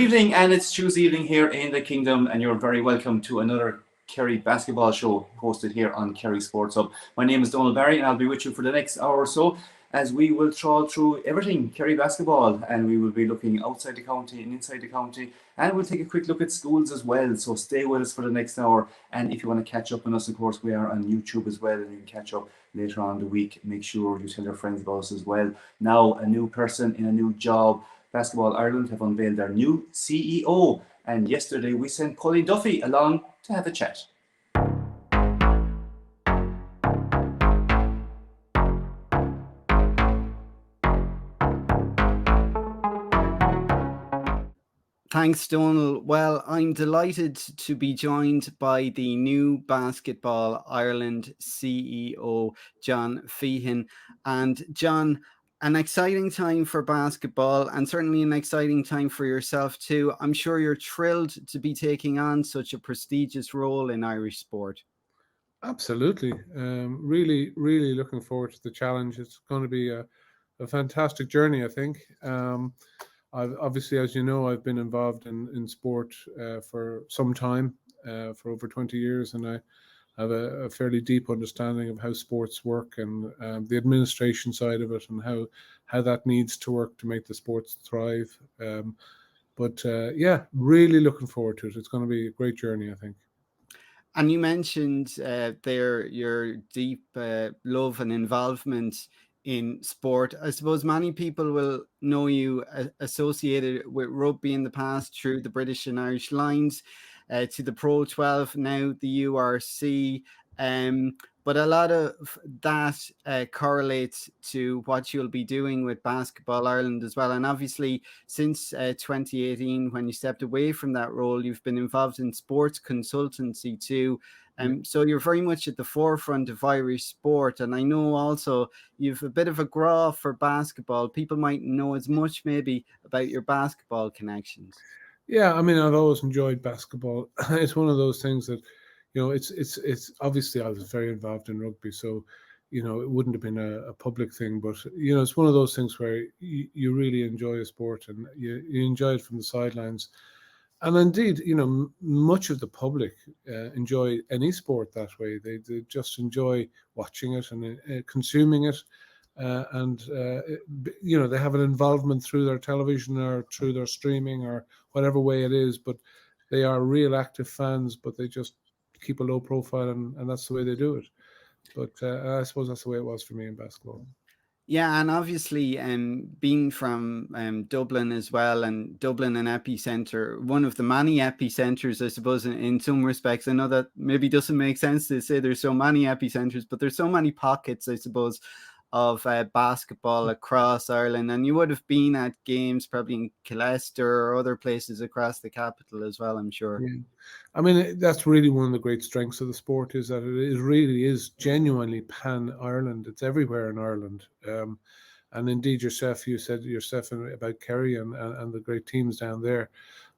evening, and it's Tuesday evening here in the Kingdom, and you're very welcome to another Kerry basketball show hosted here on Kerry Sports Hub. My name is Donald Barry, and I'll be with you for the next hour or so as we will trawl through everything Kerry basketball, and we will be looking outside the county and inside the county, and we'll take a quick look at schools as well. So stay with us for the next hour, and if you want to catch up on us, of course, we are on YouTube as well, and you can catch up later on in the week. Make sure you tell your friends about us as well. Now, a new person in a new job. Basketball Ireland have unveiled their new CEO, and yesterday we sent Colleen Duffy along to have a chat. Thanks, Donald. Well, I'm delighted to be joined by the new Basketball Ireland CEO, John Feehan. And John, an exciting time for basketball, and certainly an exciting time for yourself too. I'm sure you're thrilled to be taking on such a prestigious role in Irish sport. Absolutely. Really looking forward to the challenge. It's going to be a fantastic journey, I think. Obviously, as you know, I've been involved in sport for some time, for over 20 years, and I have a fairly deep understanding of how sports work and the administration side of it, and how that needs to work to make the sports thrive. But really looking forward to it. It's going to be a great journey, I think. And you mentioned there your deep love and involvement in sport. I suppose many people will know you associated with rugby in the past through the British and Irish lines, to the Pro 12, now the URC. But a lot of that correlates to what you'll be doing with Basketball Ireland as well. And obviously, since 2018, when you stepped away from that role, you've been involved in sports consultancy too. So you're very much at the forefront of Irish sport. And I know also you've a bit of a graw for basketball. People might know as much maybe about your basketball connections. Yeah, I mean, I've always enjoyed basketball. It's one of those things that, it's obviously I was very involved in rugby, so, it wouldn't have been a public thing, but, it's one of those things where you really enjoy a sport and you enjoy it from the sidelines. And indeed, much of the public enjoy any sport that way. They just enjoy watching it and consuming it. They have an involvement through their television or through their streaming or whatever way it is, but they are real active fans, but they just keep a low profile, and that's the way they do it. But I suppose that's the way it was for me in basketball. Yeah, and obviously being from Dublin as well, and Dublin an epicenter, one of the many epicenters, I suppose, in some respects. I know that maybe doesn't make sense to say there's so many epicenters, but there's so many pockets, I suppose, of basketball across Ireland. And you would have been at games probably in Killester or other places across the capital as well, I'm sure. Yeah. I mean, that's really one of the great strengths of the sport, is that it really is genuinely pan-Ireland. It's everywhere in Ireland. And indeed, you said yourself about Kerry and the great teams down there.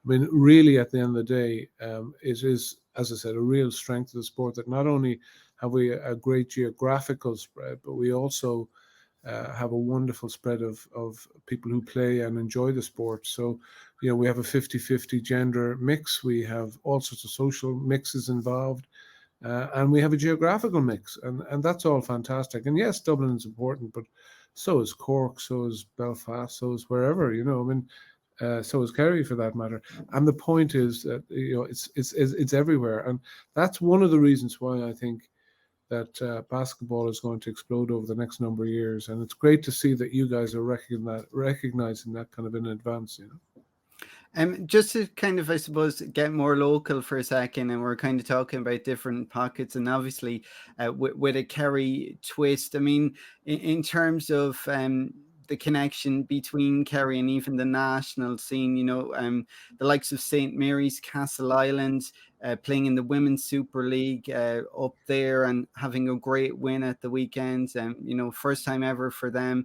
I mean, really, at the end of the day, it is, as I said, a real strength of the sport that not only have we a great geographical spread, but we also have a wonderful spread of people who play and enjoy the sport. So, we have a 50-50 gender mix. We have all sorts of social mixes involved. And we have a geographical mix. And that's all fantastic. And yes, Dublin is important, but so is Cork, so is Belfast, so is wherever, so is Kerry for that matter. And the point is that, it's everywhere. And that's one of the reasons why I think that basketball is going to explode over the next number of years. And it's great to see that you guys are recognizing that kind of in advance, Just to kind of, I suppose, get more local for a second, and we're kind of talking about different pockets, and obviously with a Kerry twist. I mean, in terms of the connection between Kerry and even the national scene, the likes of St. Mary's, Castleisland, playing in the Women's Superleague up there and having a great win at the weekend, first time ever for them.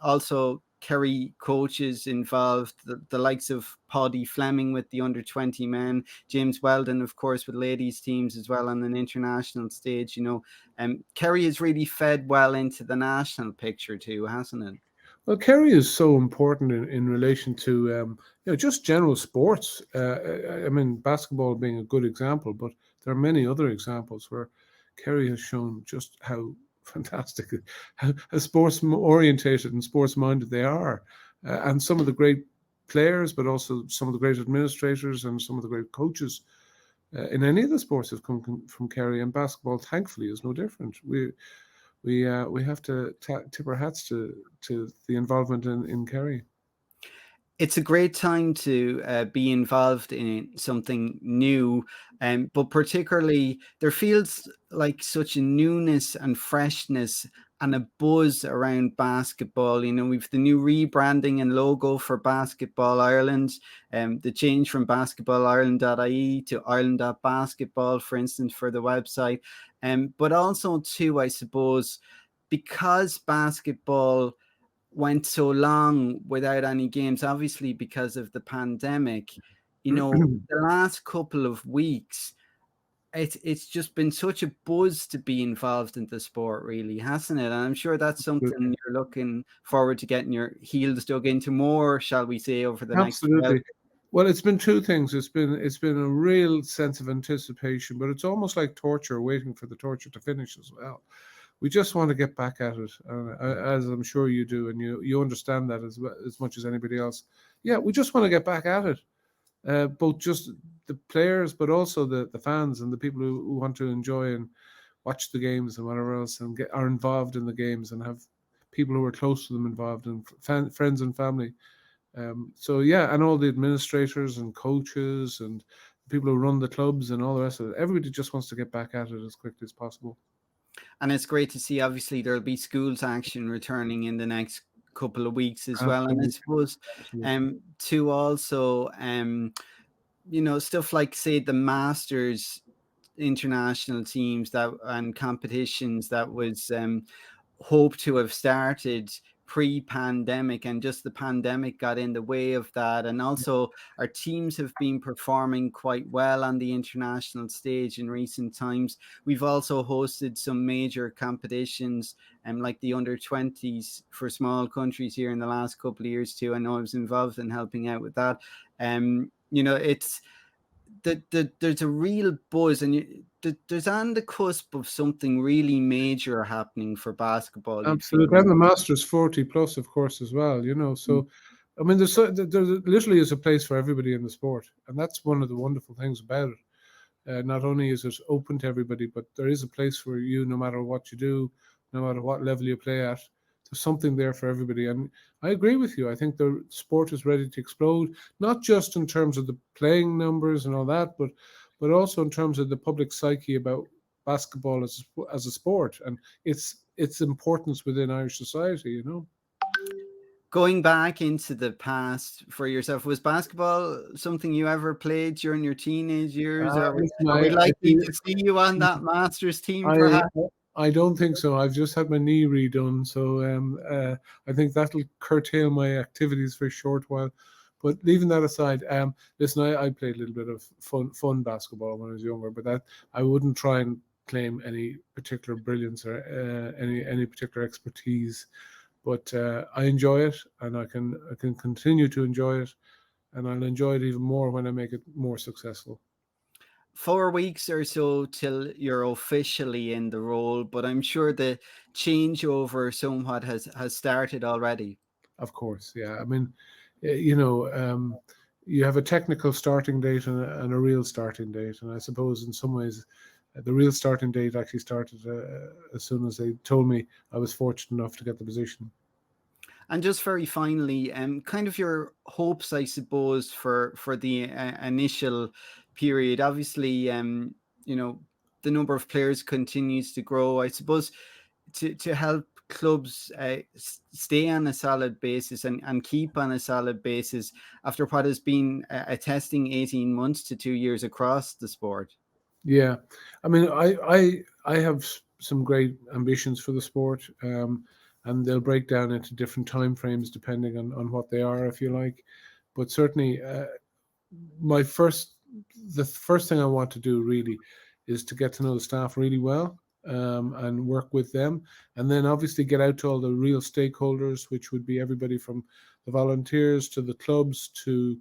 Also, Kerry coaches involved, the likes of Paudie, Fleming with the under-20 men, James Weldon, of course, with ladies teams as well on an international stage. Kerry has really fed well into the national picture too, hasn't it? Well, Kerry is so important in relation to just general sports. I mean, basketball being a good example, but there are many other examples where Kerry has shown just how fantastic, how sports orientated and sports minded they are, and some of the great players, but also some of the great administrators and some of the great coaches in any of the sports have come from Kerry, and basketball, thankfully, is no different. We have to tip our hats to the involvement in Kerry. It's a great time to be involved in something new, but particularly there feels like such a newness and freshness and a buzz around basketball. You know, we've the new rebranding and logo for Basketball Ireland, the change from basketballireland.ie to Ireland.basketball, for instance, for the website. But also too, I suppose, because basketball went so long without any games, obviously because of the pandemic, you know, the last couple of weeks, it's just been such a buzz to be involved in the sport, really, hasn't it? And I'm sure that's something you're looking forward to getting your heels dug into more, shall we say, over the next 12. Well, it's been two things. It's been a real sense of anticipation, but it's almost like torture, waiting for the torture to finish as well. We just want to get back at it, as I'm sure you do, and you understand that as much as anybody else. Yeah, we just want to get back at it, both just the players, but also the fans and the people who want to enjoy and watch the games and whatever else, and are involved in the games and have people who are close to them involved, and friends and family. So yeah, and all the administrators and coaches and people who run the clubs and all the rest of it. Everybody just wants to get back at it as quickly as possible. And it's great to see, obviously, there'll be schools action returning in the next couple of weeks as well. And I suppose to also, you know, stuff like, say, the Masters international teams that and competitions that was hoped to have started pre-pandemic, and just the pandemic got in the way of that. And also our teams have been performing quite well on the international stage in recent times. We've also hosted some major competitions, like the under-20s for small countries here in the last couple of years too. I know I was involved in helping out with that. You know, it's there's a real buzz, and there's on the cusp of something really major happening for basketball. Absolutely, and the Masters 40 plus, of course, as well. You know, so I mean, there literally is a place for everybody in the sport, and that's one of the wonderful things about it. Not only is it open to everybody, but there is a place for you, no matter what you do, no matter what level you play at. There's something there for everybody, and I agree with you. I think the sport is ready to explode, not just in terms of the playing numbers and all that, but also in terms of the public psyche about basketball as a sport and its importance within Irish society. You know. Going back into the past for yourself, was basketball something you ever played during your teenage years? Are we likely to see you on that Masters team, perhaps? I don't think so. I've just had my knee redone, so I think that'll curtail my activities for a short while. But leaving that aside, listen, I played a little bit of fun basketball when I was younger, but that I wouldn't try and claim any particular brilliance or any particular expertise. But I enjoy it, and I can continue to enjoy it, and I'll enjoy it even more when I make it more successful. 4 weeks or so till you're officially in the role, but I'm sure the changeover somewhat has started already. Of course, yeah. I mean, you know, you have a technical starting date and a real starting date, and I suppose in some ways the real starting date actually started as soon as they told me I was fortunate enough to get the position. And just very finally, kind of your hopes, I suppose, for the initial period. Obviously, you know, the number of players continues to grow. I suppose to help clubs stay on a solid basis and keep on a solid basis after what has been a testing 18 months to 2 years across the sport. Yeah, I mean, I have some great ambitions for the sport, and they'll break down into different time frames depending on what they are, if you like. But certainly, the first thing I want to do really is to get to know the staff really well and work with them. And then obviously get out to all the real stakeholders, which would be everybody from the volunteers to the clubs to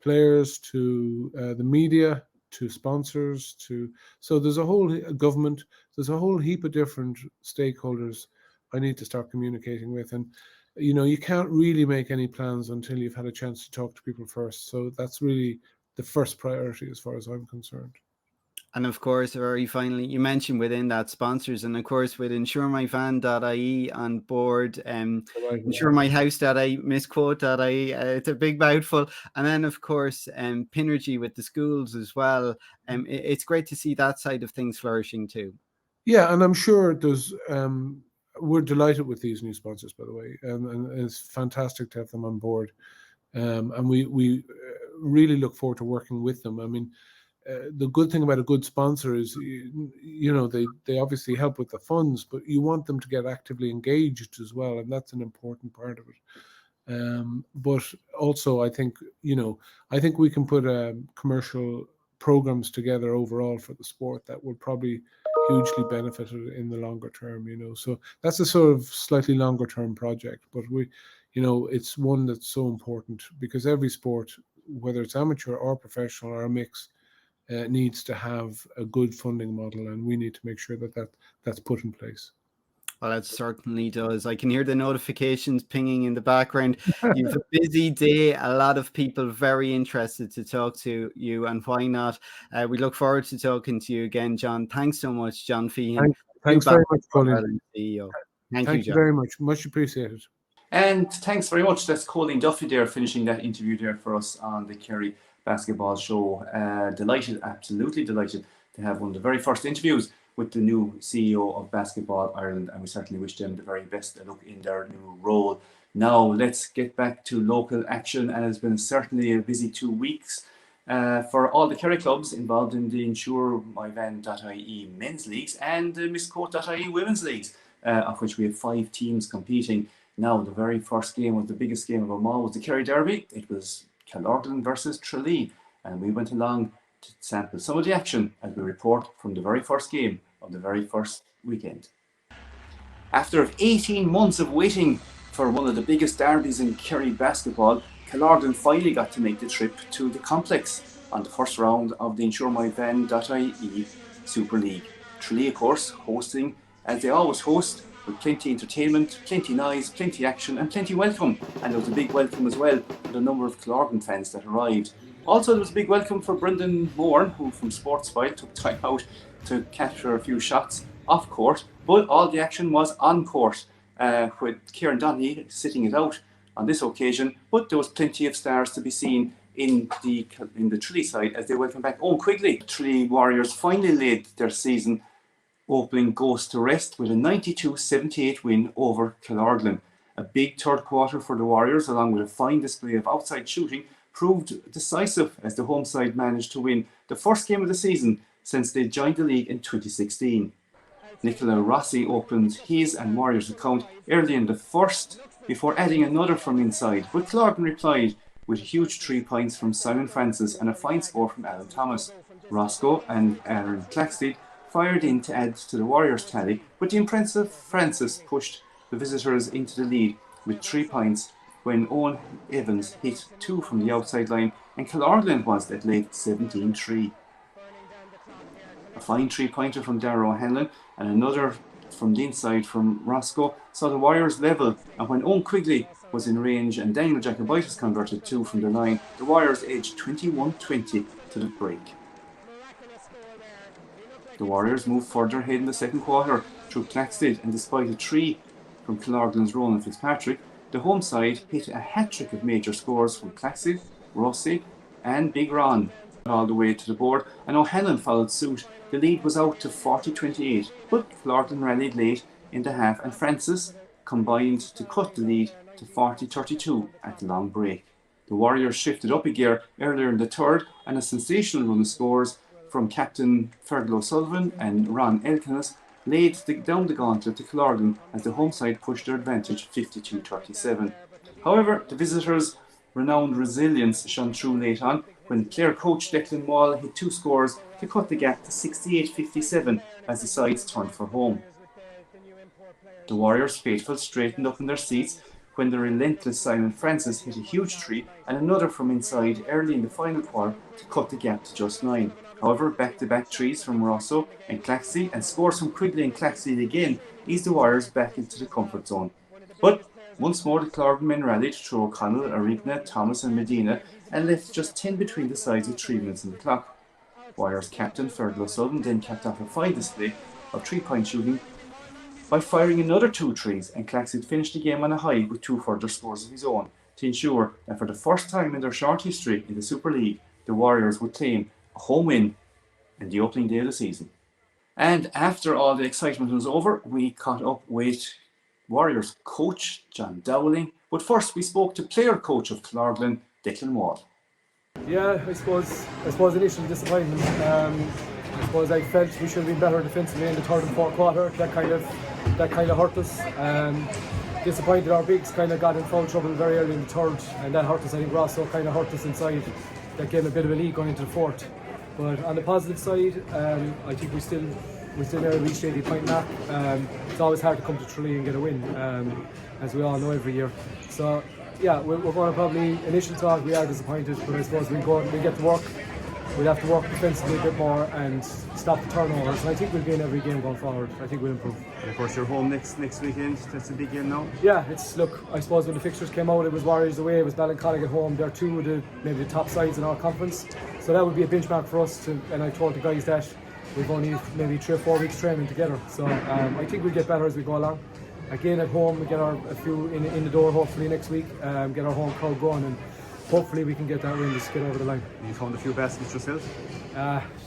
players to the media to sponsors so there's a whole government, there's a whole heap of different stakeholders I need to start communicating with. And you can't really make any plans until you've had a chance to talk to people first. So that's really the first priority as far as I'm concerned. And of course, very finally, you mentioned within that sponsors, and of course with InsureMyVan.ie on board, InsureMyHouse.ie, MissQuote.ie, it's a big mouthful. And then of course, Pinergy with the schools as well. It's great to see that side of things flourishing too. Yeah, and I'm sure there's we're delighted with these new sponsors, by the way, and it's fantastic to have them on board. And we really look forward to working with them. I mean, the good thing about a good sponsor is, they obviously help with the funds, but you want them to get actively engaged as well, and that's an important part of it. But also, I think we can put commercial programs together overall for the sport that will probably hugely benefit it in the longer term. So that's a sort of slightly longer term project, but it's one that's so important because every sport, whether it's amateur or professional or a mix, needs to have a good funding model, and we need to make sure that's put in place. Well, it certainly does. I can hear the notifications pinging in the background. You have a busy day, a lot of people very interested to talk to you, and why not? We look forward to talking to you again, John. Thanks so much, John Feehan. Thanks very much, Colin. CEO. Thank you, John. Very much. Much appreciated. And thanks very much. That's Colleen Duffy there finishing that interview there for us on the Kerry Basketball Show. Delighted, absolutely delighted to have one of the very first interviews with the new CEO of Basketball Ireland, and we certainly wish them the very best of luck in their new role. Now let's get back to local action, and it's been certainly a busy 2 weeks for all the Kerry clubs involved in the InsureMyVan.ie men's leagues and the MissQuote.ie women's leagues, of which we have 5 teams competing. Now the very first game was the biggest game of them all, was the Kerry Derby. It was Killorglin versus Tralee, and we went along to sample some of the action as we report from the very first game of the very first weekend. After 18 months of waiting for one of the biggest derbies in Kerry basketball, Killorglin finally got to make the trip to the complex on the first round of the InsureMyVan.ie Superleague. Tralee, of course, hosting as they always host, with plenty entertainment, plenty noise, plenty action and plenty welcome. And there was a big welcome as well with a number of Killorglin fans that arrived. Also, there was a big welcome for Brendan Moore, who from Sportsfile took time out to capture a few shots off court, but all the action was on court, with Kieran Donaghy sitting it out on this occasion. But there was plenty of stars to be seen in the Tralee side as they welcome back Owen Quigley. The Tralee Warriors finally laid their season opening goes to rest with a 92-78 win over Killorglin. A big third quarter for the Warriors, along with a fine display of outside shooting, proved decisive as the home side managed to win the first game of the season since they joined the league in 2016. Nicola Rossi opened his and Warriors' account early in the first before adding another from inside, but Killorglin replied with huge 3 points from Simon Francis and a fine score from Alan Thomas. Roscoe and Aaron Claxted fired in to add to the Warriors' tally, but the impressive Francis pushed the visitors into the lead with 3 points when Owen Evans hit 2 from the outside line, and Killorglin was that late 17-3. A fine 3-pointer from Darragh O'Hanlon and another from the inside from Roscoe saw the Warriors level, and when Owen Quigley was in range and Daniel Jacobitis converted 2 from the line, the Warriors edged 21-20 to the break. The Warriors moved further ahead in the second quarter through Claxted, and despite a 3 from Killorglin's Ronan Fitzpatrick, the home side hit a hat-trick of major scores from Claxted, Rossi and Big Ron all the way to the board, and O'Hanlon followed suit. The lead was out to 40-28, but Killorglin rallied late in the half, and Francis combined to cut the lead to 40-32 at the long break. The Warriors shifted up a gear earlier in the third, and a sensational run of scores from captain Fergal O'Sullivan and Ron Elkinas laid down the gauntlet to Killorglin as the home side pushed their advantage 52-37. However, the visitors' renowned resilience shone through late on when player coach Declan Wall hit 2 scores to cut the gap to 68-57 as the sides turned for home. The Warriors faithful straightened up in their seats when the relentless Simon Francis hit a huge three and another from inside early in the final quarter to cut the gap to just 9. However, back-to-back threes from Rosso and Claxey and scores from Quigley and Claxey again eased the Warriors back into the comfort zone. But once more the Killorglin men rallied through O'Connell, Arigna, Thomas and Medina and left just 10 between the sides with 3 minutes on the clock. Warriors captain Fergal O'Sullivan then capped off a fine display of 3-point shooting by firing another 2 threes, and Claxey finished the game on a high with 2 further scores of his own to ensure that for the first time in their short history in the Super League, the Warriors would claim a home win in the opening day of the season. And after all the excitement was over, we caught up with Warriors coach John Dowling. But first we spoke to player coach of Killorglin, Declan Wall. Yeah, I suppose initial disappointment. I suppose I felt we should have been better defensively in the third and fourth quarter. That kind of hurt us. Disappointed our bigs kind of got in foul trouble very early in the third, and that hurt us. I think Rosso kind of hurt us inside. That gave a bit of a lead going into the fourth. But on the positive side, I think we still never reached the 80-point mark. It's always hard to come to Tralee and get a win, as we all know every year. So yeah, we're going to probably initial talk. We are disappointed, but I suppose we get to work. We'll have to work defensively a bit more and stop the turnovers. And I think we'll be in every game going forward. I think we'll improve. And of course you're home next weekend. That's a big game now. Yeah, I suppose when the fixtures came out, it was Warriors away, it was Ballincollig at home. They're two of maybe the top sides in our conference. So that would be a benchmark for us and I told the guys that we've only maybe 3 or 4 weeks training together. So I think we'll get better as we go along. Again at home, we get a few in the door hopefully next week, get our home crowd going, and hopefully we can get that win to get over the line. You found a few baskets yourself?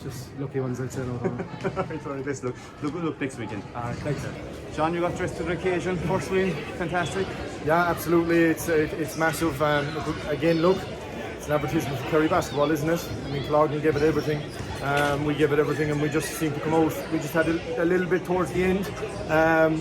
Just lucky ones, I'd say. Alright, best luck. Good luck next weekend. Thanks. John, you got dressed to the occasion. First win, fantastic. Yeah, absolutely. It's massive. Again, look, it's an advertisement for Kerry basketball, isn't it? I mean, Killorglin gave it everything. We gave it everything, and we just seemed to come out. We just had a little bit towards the end,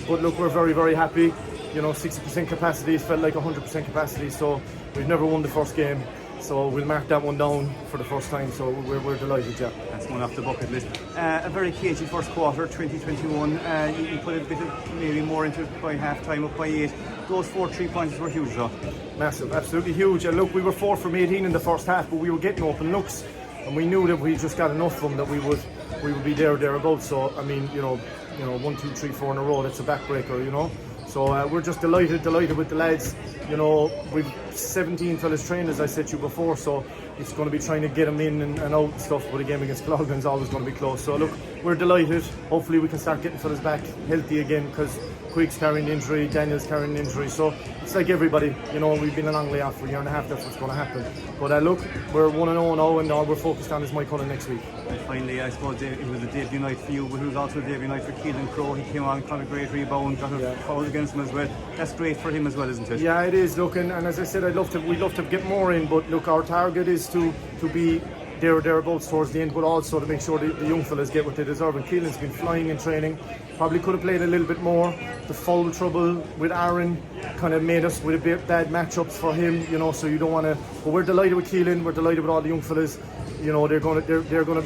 but look, we're very, very happy. 60% capacity. It felt like 100% capacity. So we've never won the first game. So we'll mark that one down for the first time. So we're delighted, yeah. That's one off the bucket list. A very cagey first quarter, 2021. You put a bit of maybe more into it by half time, up by 8. Those 4 3-pointers were huge, though. Massive, absolutely huge. And look, we were 4 from 18 in the first half, but we were getting open looks, and we knew that we just got enough of them that we would be thereabouts. So I mean, 1, 2, 3, 4 in a row. That's a backbreaker, So we're just delighted with the lads. We've 17 fellas trained, as I said to you before, so it's going to be trying to get them in and out and stuff, but a game against Killorglin is always going to be close. So look, we're delighted. Hopefully we can start getting fellas back healthy again, because Quigg's carrying an injury, Daniel's carrying an injury, so it's like everybody, we've been a long way off for a year and a half. That's what's going to happen. But look, we're 1-0 now, and all we're focused on is Mike Cullen next week. And finally, I suppose it was a debut night for you, but it was also a debut night for Keelan Crowe. He came on, got a great rebound, got a foul against him as well. That's great for him as well, isn't it? Yeah, it is. Look, and as I said, we'd love to get more in, but look, our target is to be thereabouts towards the end, but also to make sure the young fellas get what they deserve. And Keelan's been flying in training. Probably could have played a little bit more. The foul trouble with Aaron kind of made us with a bit bad matchups for him, so you don't want to. But we're delighted with Keelan. We're delighted with all the young fellas. They're going to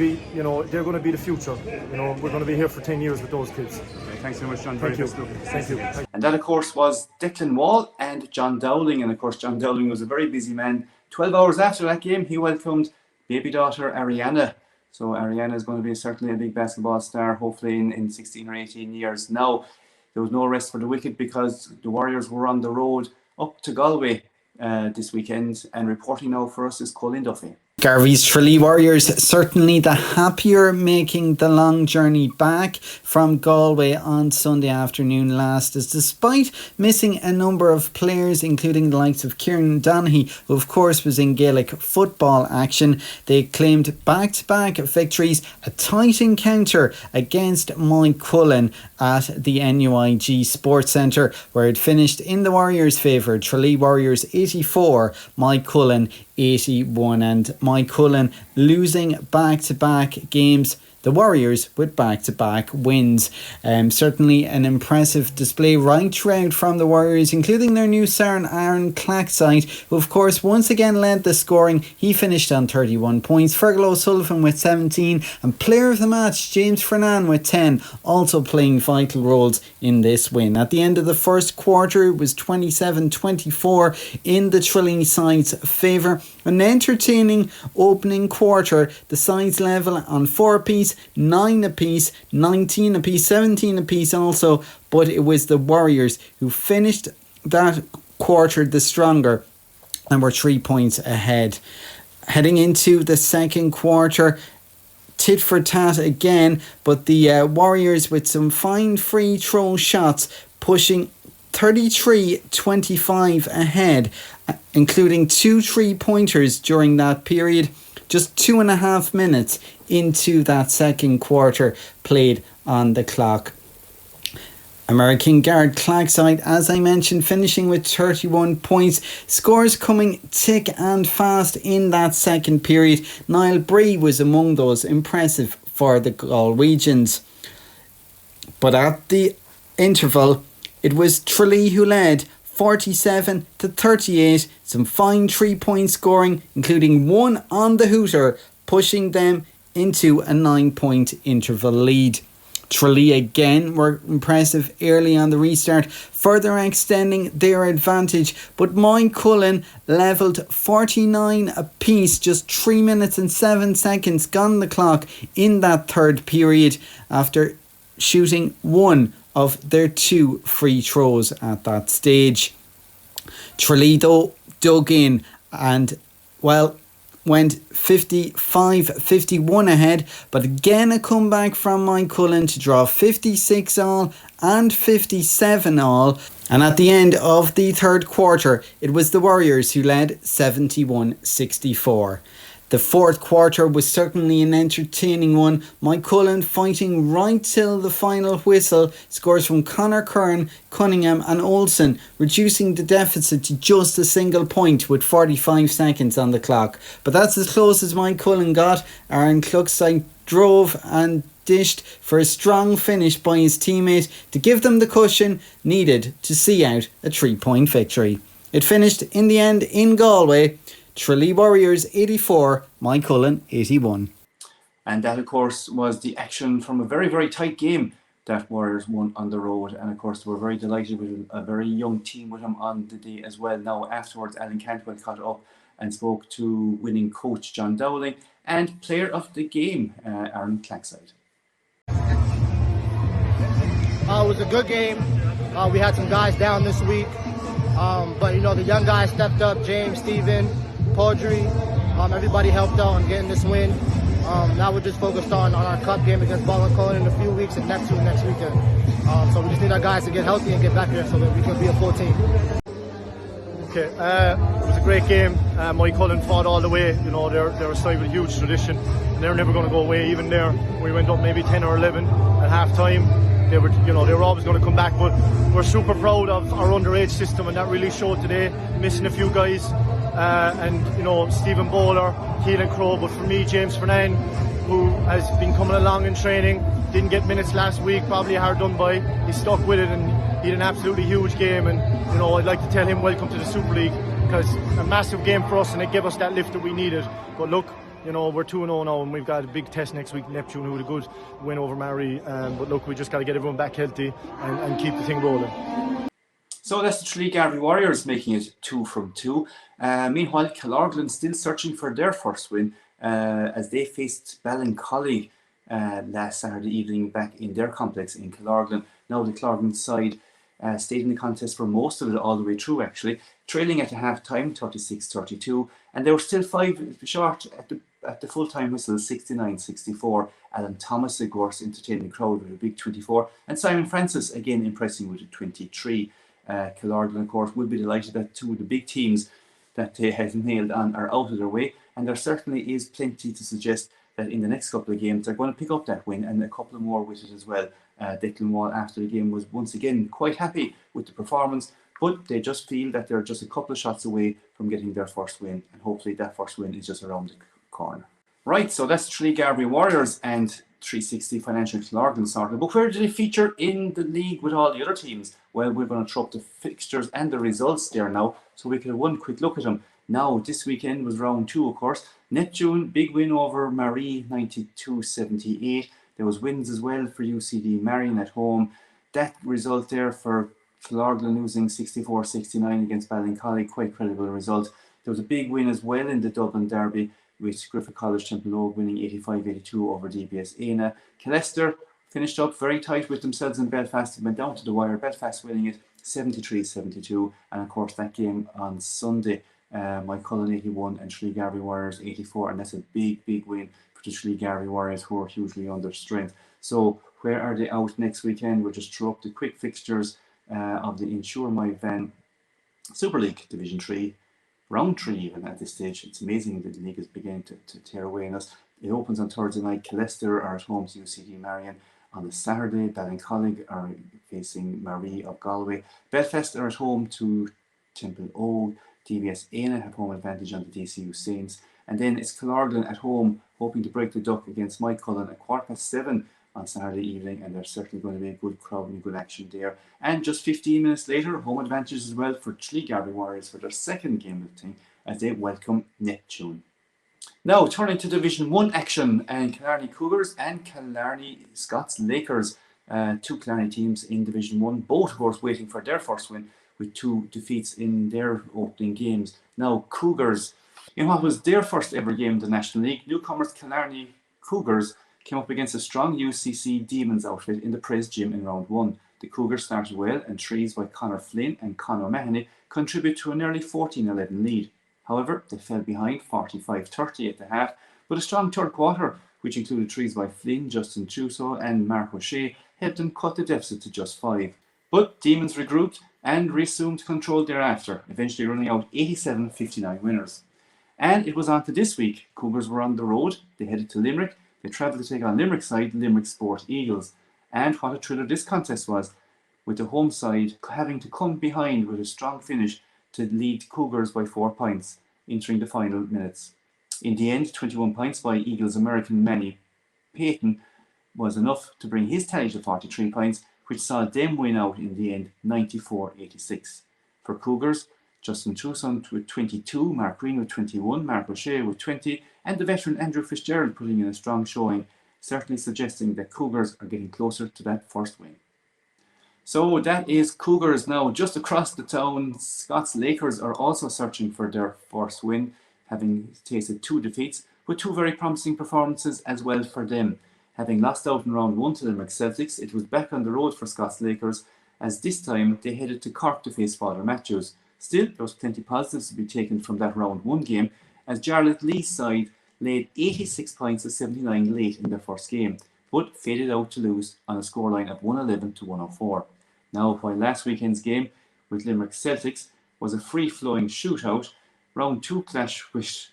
be the future. We're going to be here for 10 years with those kids. Okay, thanks very much, John. Thank you. Thank you. And that, of course, was Declan Wall and John Dowling. And of course, John Dowling was a very busy man. 12 hours after that game, he welcomed baby daughter Ariana. So Ariana is going to be certainly a big basketball star, hopefully in 16 or 18 years. Now, there was no rest for the wicked, because the Warriors were on the road up to Galway this weekend. And reporting now for us is Colin Duffy. Garvey's Tralee Warriors certainly the happier, making the long journey back from Galway on Sunday afternoon last, as despite missing a number of players, including the likes of Kieran Donaghy, who of course was in Gaelic football action, they claimed back-to-back victories, a tight encounter against Mike Cullen at the NUIG Sports Centre, where it finished in the Warriors' favour. Tralee Warriors 84, Mike Cullen 81, and Mike Cullen losing back-to-back games the Warriors with back-to-back wins. Certainly an impressive display right throughout from the Warriors, including their new star Aaron Clackside, who of course once again led the scoring. He finished on 31 points. Fergal O'Sullivan with 17, and player of the match James Fernan with 10, also playing vital roles in this win. At the end of the first quarter, it was 27-24 in the Tralee side's favour. An entertaining opening quarter. The sides level on 4 apiece, 9 apiece, 19 apiece, 17 apiece also, but it was the Warriors who finished that quarter the stronger and were 3 points ahead. Heading into the second quarter, tit for tat again, but the Warriors with some fine free throw shots, pushing 33-25 ahead, including 2 3-pointers during that period, just 2.5 minutes into that second quarter played on the clock. American guard Clackside, as I mentioned, finishing with 31 points. Scores coming thick and fast in that second period. Niall Bree was among those, impressive for the Galwegians. But at the interval, it was Tralee who led 47-38. Some fine 3-point scoring, including one on the hooter, pushing them into a 9-point interval lead. Tralee again were impressive early on the restart, further extending their advantage, but Moycullen levelled 49 apiece, just 3 minutes and 7 seconds gone the clock in that third period after shooting one of their 2 free throws at that stage. Tralee though dug in and, well, went 55-51 ahead, but again a comeback from Moycullen to draw 56 all and 57 all. And at the end of the third quarter, it was the Warriors who led 71-64. The fourth quarter was certainly an entertaining one. Moycullen fighting right till the final whistle. Scores from Conor Curran, Cunningham and Olsen, reducing the deficit to just a single point with 45 seconds on the clock. But that's as close as Moycullen got. Aaron Cluckside drove and dished for a strong finish by his teammate to give them the cushion needed to see out a 3-point victory. It finished in the end in Galway, Tralee Warriors 84, Moycullen 81. And that, of course, was the action from a very, very tight game that Warriors won on the road. And, of course, we're very delighted with a very young team with them on the day as well. Now, afterwards, Alan Cantwell caught up and spoke to winning coach John Dowling and player of the game, Aaron Clackside. It was a good game. We had some guys down this week. But, you know, the young guys stepped up, James, Stephen, Paudie, everybody helped out on getting this win. Now we're just focused on our cup game against Ballincollen in a few weeks and next weekend. So we just need our guys to get healthy and get back there so that we can be a full team. Okay, it was a great game. Moycullen fought all the way. You know, they're a side with a huge tradition. And they're never going to go away. Even there, we went up maybe 10 or 11 at half time. They were always going to come back. But we're super proud of our underage system, and that really showed today. Missing a few guys, and you know, Stephen Bowler, Keelan Crowe. But for me, James Fernan, who has been coming along in training, didn't get minutes last week, probably hard done by. He stuck with it and he had an absolutely huge game. And you know, I'd like to tell him welcome to the Super League, because a massive game for us, and it gave us that lift that we needed. But look, you know, we're 2-0 now, and we've got a big test next week, Neptune, who had a good win over Mary. But look, we just got to get everyone back healthy and keep the thing rolling. So that's the Tralee Garvey Warriors making it 2 from 2. Meanwhile, Killorglin still searching for their first win as they faced Ballincollig last Saturday evening back in their complex in Killorglin. Now the Killorglin side stayed in the contest for most of it, all the way through actually, trailing at the half time 36-32, and they were still 5 short at the full time whistle, 69-64. Alan Thomas, of course, entertaining the crowd with a big 24, and Simon Francis again impressing with a 23. Killorglin, of course, will be delighted that 2 of the big teams that they have nailed on are out of their way, and there certainly is plenty to suggest that in the next couple of games they're going to pick up that win and a couple more with it as well. Declan Wall after the game was once again quite happy with the performance, but they just feel that they're just a couple of shots away from getting their first win, and hopefully that first win is just around the corner. Right, so that's Tralee Garvey Warriors, and 360 financial Killorglin sorted. But where did they feature in the league with all the other teams? Well, we're going to throw up the fixtures and the results there now, so we can have one quick look at them. Now, this weekend was round 2, of course. Neptune, big win over Marie, 92-78. There was wins as well for UCD Marion at home. That result there for Killorglin losing 64-69 against Ballincollig, quite credible result. There was a big win as well in the Dublin Derby, with Griffith College Temple winning 85-82 over DBS Éina. Killester finished up very tight with themselves in Belfast and went down to the wire. Belfast winning it 73-72. And of course, that game on Sunday, Cullen 81 and Tralee Garvey Warriors 84. And that's a big, big win for the Tralee Garvey Warriors, who are hugely under strength. So where are they out next weekend? We'll just throw up the quick fixtures of the InsureMyVan Superleague Division 3. Round 3 even at this stage. It's amazing that the league is beginning to tear away on us. It opens on Thursday night. Killester are at home to UCD Marion. On the Saturday, Ballincollig are facing Marie of Galway. Belfast are at home to Temple Old. DBS Éina have home advantage on the DCU Saints. And then it's Killorglin at home, hoping to break the duck against Cullen at 7:15 on Saturday evening, and there's certainly going to be a good crowd and good action there. And just 15 minutes later, home advantage as well for Tralee Garvey Warriors for their second game of the thing as they welcome Neptune. Now, turning to Division 1 action, and Killarney Cougars and Killarney Scots Lakers, two Killarney teams in Division 1, both of course waiting for their first win with 2 defeats in their opening games. Now, Cougars, in what was their first ever game in the National League, newcomers Killarney Cougars came up against a strong UCC Demons outfit in the Prez Gym in round 1. The Cougars started well, and trees by Conor Flynn and Conor Mahoney contribute to a nearly 14-11 lead. However, they fell behind 45-30 at the half, but a strong third quarter, which included trees by Flynn, Justin Chuso and Mark O'Shea, helped them cut the deficit to just 5. But Demons regrouped and resumed control thereafter, eventually running out 87-59 winners. And it was on to this week. Cougars were on the road. They headed to Limerick. They travelled to take on Limerick side Limerick Sport Eagles. And what a thriller this contest was, with the home side having to come behind with a strong finish to lead Cougars by 4 points, entering the final minutes. In the end, 21 points by Eagles American Manny Payton was enough to bring his tally to 43 points, which saw them win out in the end 94-86. For Cougars, Justin Truson with 22, Mark Green with 21, Mark O'Shea with 20, and the veteran Andrew Fitzgerald putting in a strong showing, certainly suggesting that Cougars are getting closer to that first win. So that is Cougars now. Just across the town, Scots Lakers are also searching for their first win, having tasted 2 defeats, with 2 very promising performances as well for them. Having lost out in round 1 to Limerick Celtics, it was back on the road for Scots Lakers, as this time they headed to Cork to face Father Matthews. Still, there was plenty positives to be taken from that round 1 game, as Jarlath Lee's side laid 86 points to 79 late in their first game, but faded out to lose on a scoreline of 111-104. Now, while last weekend's game with Limerick Celtics was a free-flowing shootout, round 2 clash with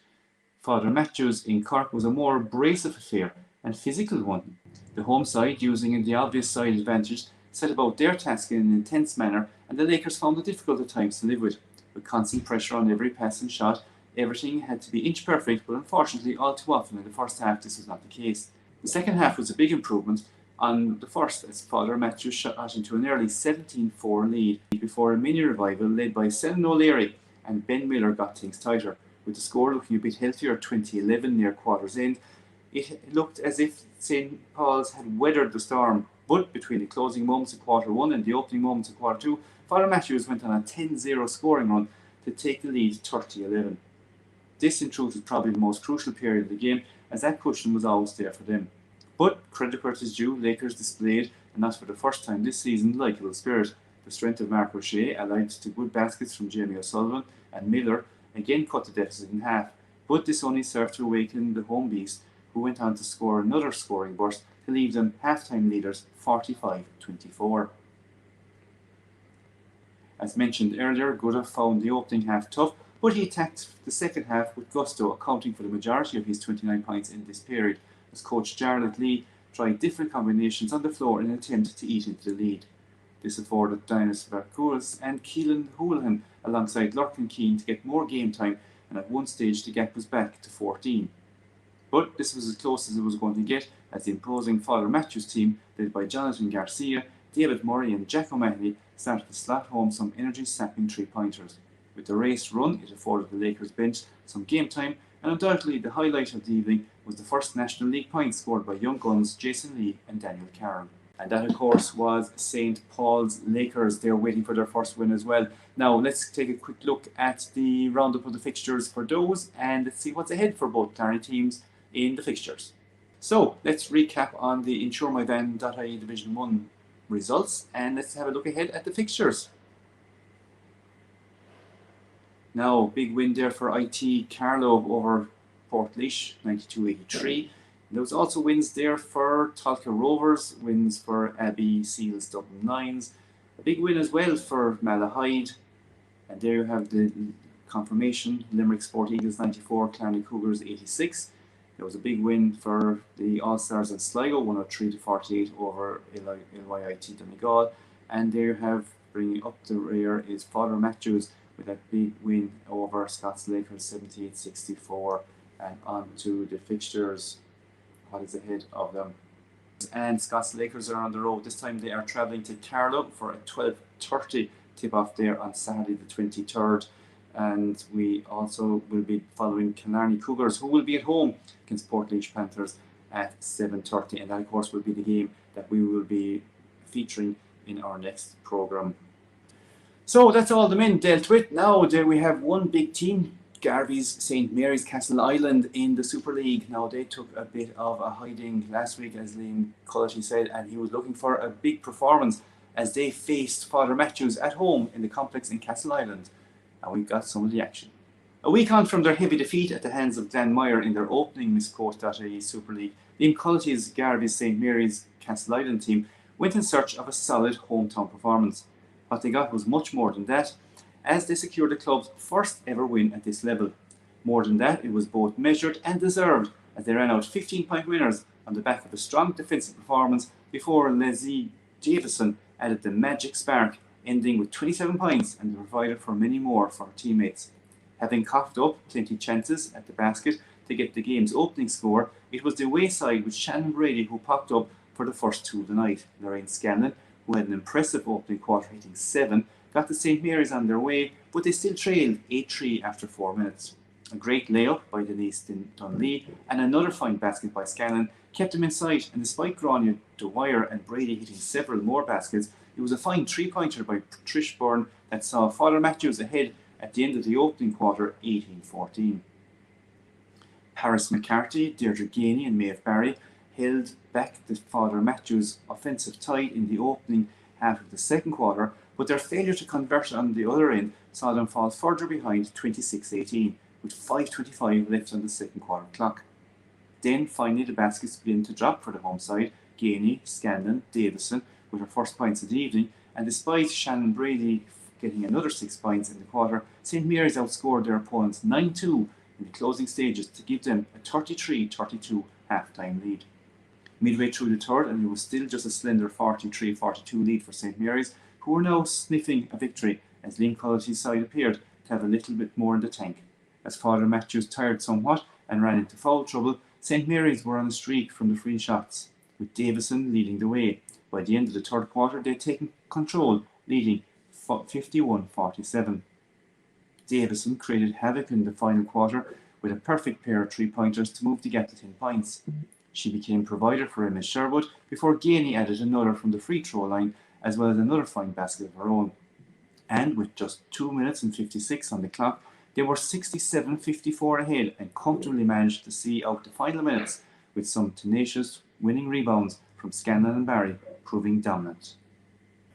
Father Matthews in Cork was a more abrasive affair and physical one. The home side, using the obvious side advantage, set about their task in an intense manner, and the Lakers found it difficult at times to live with constant pressure on every pass and shot. Everything had to be inch perfect, but unfortunately all too often in the first half this was not the case. The second half was a big improvement on the first, as Father Matthews shot into an early 17-4 lead before a mini revival led by Senan O'Leary and Ben Miller got things tighter. With the score looking a bit healthier at 20-11 near quarter's end, it looked as if St. Paul's had weathered the storm, but between the closing moments of quarter 1 and the opening moments of quarter 2, Father Matthews went on a 10-0 scoring run to take the lead 30-11. This in truth was probably the most crucial period of the game, as that cushion was always there for them. But credit where it is due, Lakers displayed, and not for the first time this season, likeable spirit. The strength of Mark O'Shea, allied to good baskets from Jamie O'Sullivan and Miller, again cut the deficit in half. But this only served to awaken the home beast, who went on to score another scoring burst to leave them half-time leaders 45-24. As mentioned earlier, Gooda found the opening half tough, but he attacked the second half with gusto, accounting for the majority of his 29 points in this period, as coach Jarlath Lee tried different combinations on the floor in an attempt to eat into the lead. This afforded Dinas Varkulis and Keelan Houlihan alongside Lurkin Keane to get more game time, and at one stage the gap was back to 14. But this was as close as it was going to get, as the imposing Father Matthews team, led by Jonathan Garcia, David Murray and Jack O'Mahony, started to slot home some energy-sapping three-pointers. With the race run, it afforded the Lakers bench some game time, and undoubtedly the highlight of the evening was the first National League point scored by young guns Jason Lee and Daniel Carroll. And that, of course, was St. Paul's Lakers. They're waiting for their first win as well. Now, let's take a quick look at the roundup of the fixtures for those, and let's see what's ahead for both Killarney teams in the fixtures. So, let's recap on the InsureMyVan.ie Division 1 results, and let's have a look ahead at the fixtures. Now, big win there for IT Carlow over Portlaoise, 92-83. There was also wins there for Tolka Rovers, wins for Abbey Seals Dublin Lions, a big win as well for Malahide, and there you have the confirmation, Limerick Sport Eagles 94, Killarney Cougars 86. There was a big win for the All-Stars in Sligo, 103-48 over LYIT Donegal, and there you have, bringing up the rear, is Father Matthews with that big win over Scots Lakers 78-64, and on to the fixtures. What is ahead of them? And Scots Lakers are on the road. This time they are travelling to Carlow for a 12:30 tip-off there on Saturday the 23rd. And we also will be following Killarney Cougars, who will be at home against Portlaoise Panthers at 7:30. And that, of course, will be the game that we will be featuring in our next programme. So that's all the men dealt with. Now we have one big team, Garvey's St. Mary's Castleisland in the Super League. Now they took a bit of a hiding last week, as Liam Cullity said, and he was looking for a big performance as they faced Father Matthews at home in the complex in Castleisland. And we got some of the action. A week on from their heavy defeat at the hands of Dan Meyer in their opening MissQuote.ie Superleague, Liam Cullity's Garvey's St. Mary's Castleisland team went in search of a solid hometown performance. What they got was much more than that, as they secured the club's first ever win at this level. More than that, it was both measured and deserved, as they ran out 15-point winners on the back of a strong defensive performance before Leslie Davison added the magic spark, ending with 27 points and provided for many more for her teammates. Having coughed up plenty chances at the basket to get the game's opening score, it was the away side with Shannon Brady who popped up for the first two of the night. Lorraine Scanlon, who had an impressive opening quarter hitting 7, got the St. Mary's on their way, but they still trailed 8-3 after 4 minutes. A great layup by Denise Dunlea and another fine basket by Scanlon kept them in sight, and despite Grania, Dwyer and Brady hitting several more baskets, it was a fine three-pointer by Trish Byrne that saw Father Matthews ahead at the end of the opening quarter, 18-14. Paris McCarthy, Deirdre Gainey and Maeve Barry held back the Father Matthews offensive tide in the opening half of the second quarter, but their failure to convert on the other end saw them fall further behind 26-18, with 5:25 left on the second quarter clock. Then finally the baskets began to drop for the home side, Gainey, Scanlon, Davison with her first points of the evening, and despite Shannon Brady getting another 6 points in the quarter, St. Mary's outscored their opponents 9-2 in the closing stages to give them a 33-32 half-time lead. Midway through the third, and it was still just a slender 43-42 lead for St. Mary's, who were now sniffing a victory as Liam Cullity's side appeared to have a little bit more in the tank. As Father Matthews tired somewhat and ran into foul trouble, St. Mary's were on a streak from the free shots, with Davison leading the way. By the end of the third quarter, they had taken control, leading 51-47. Davison created havoc in the final quarter with a perfect pair of three-pointers to move the gap to 10 points. She became provider for Emma Sherwood before Gainey added another from the free throw line, as well as another fine basket of her own. And with just 2 minutes and 56 on the clock, they were 67-54 ahead and comfortably managed to see out the final minutes with some tenacious winning rebounds from Scanlon and Barry proving dominant.